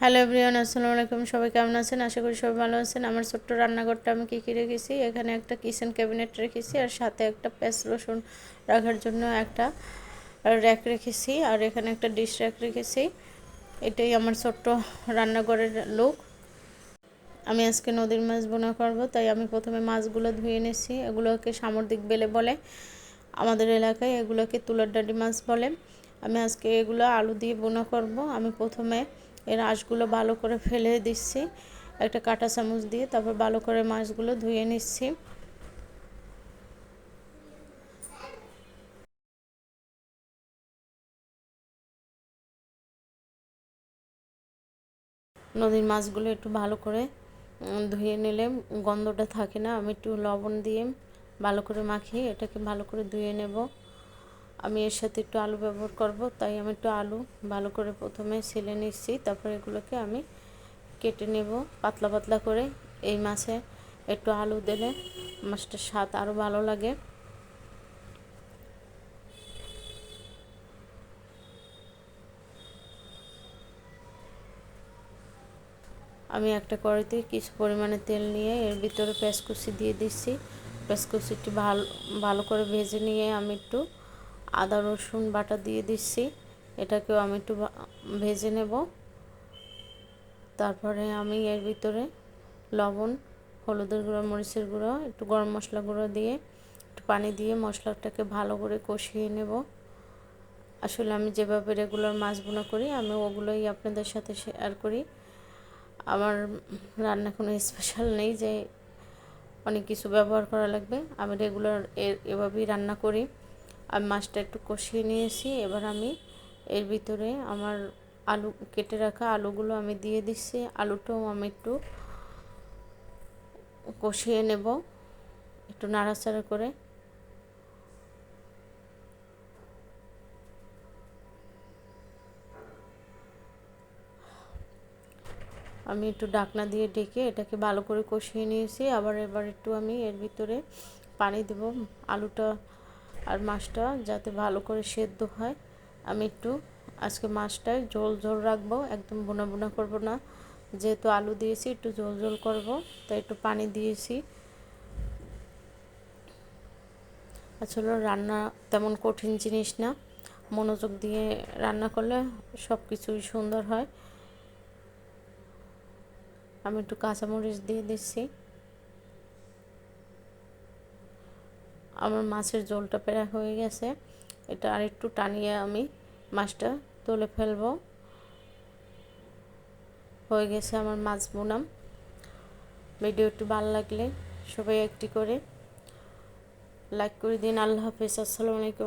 Hello everyone, আসসালামু আলাইকুম। সবাই কেমন আছেন? আশা করি সবাই ভালো আছেন। আমার ছোট্ট রান্নাঘরটা আমি কী রেখেছি, এখানে একটা কিচেন ক্যাবিনেট রেখেছি, আর সাথে একটা পেঁয়াজ রসুন রাখার জন্য একটা র্যাক রেখেছি, আর এখানে একটা ডিশ র্যাক রেখেছি। এটাই আমার ছোট্ট রান্নাঘরের লুক। আমি আজকে নদীর মাছ বোনা করব, তাই আমি প্রথমে মাছগুলো ধুয়ে নিয়েছি। এগুলোকে সামুদ্রিক বেলে বলে আমাদের এলাকায়, এগুলোকে তুলার ডাঁটি মাছ বলে। আমি আজকে এগুলো আলু দিয়ে বোনা করব। আমি প্রথমে এর আঁশগুলো ভালো করে ফেলে দিচ্ছি একটা কাঁটা চামচ দিয়ে, তারপর ভালো করে মাছগুলো ধুয়ে নিচ্ছি। নদীর মাছগুলো একটু ভালো করে ধুয়ে নিলে গন্ধটা থাকে না। আমি একটু লবণ দিয়ে ভালো করে মাখিয়ে এটাকে ভালো করে ধুয়ে নেব। আমি এর সাথে একটু আলু ব্যবহার করব, তাই আমি একটু আলু ভালো করে প্রথমে ছিলে নিচ্ছি। তারপর এগুলোকে আমি কেটে নেব পাতলা পাতলা করে। এই মাছে একটু আলু দিলে মাছটার স্বাদ আরও ভালো লাগে। আমি একটা কড়াইতে কিছু পরিমাণে তেল নিয়ে এর ভিতরে পেঁয়াজ কুচি দিয়ে দিচ্ছি। পেঁয়াজ কুচিটি ভালো করে ভেজে নিয়ে আমি একটু আদা রসুন বাটা দিয়ে দিচ্ছি। এটাকেও আমি একটু ভেজে নেব। তারপরে আমি এর ভিতরে লবণ, হলুদের গুঁড়ো, মরিচের গুঁড়ো, একটু গরম মশলা গুঁড়ো দিয়ে একটু পানি দিয়ে মশলাটাকে ভালো করে কষিয়ে নেব। আসলে আমি যেভাবে রেগুলার মাছ বোনা করি, আমি ওগুলোই আপনাদের সাথে শেয়ার করি। আমার রান্না কোনো স্পেশাল নেই যে অনেক কিছু ব্যবহার করা লাগবে। আমি রেগুলার এভাবেই রান্না করি। আমি মাছটা একটু কষিয়ে নিয়েছি। এবার আমি এর ভিতরে আমার আলু কেটে রাখা আলুগুলো আমি দিয়ে দিচ্ছি। আলুটাও আমি একটু কষিয়ে নেব একটু নাড়াচাড়া করে। আমি একটু ঢাকনা দিয়ে ঢেকে এটাকে ভালো করে কষিয়ে নিয়েছি। এবার একটু আমি এর ভিতরে পানি দেব, আলুটা আর মাছটা যাতে ভালো করে সেদ্ধ হয়। আমি একটু আজকে মাছটায় ঝোল ঝোল রাখবো, একদম বোনা বোনা করব না। যেহেতু আলু দিয়েছি একটু ঝোল ঝোল করব, তাই একটু পানি দিয়েছি। আসলে রান্না তেমন কঠিন জিনিস না, মনোযোগ দিয়ে রান্না করলে সব কিছুই সুন্দর হয়। আমি একটু কাঁচামরিচ দিয়ে দিচ্ছি। আমার মাছের ঝোলটা প্রায় হয়ে গেছে। এটা আর একটু টানিয়ে আমি মাছটা তুলে ফেলবো। হয়ে গেছে আমার মাছ বোনা। ভিডিওটি ভালো লাগলে সবাই একটি করে লাইক করে দিন। আল্লাহ হাফেজ, আসসালামু আলাইকুম।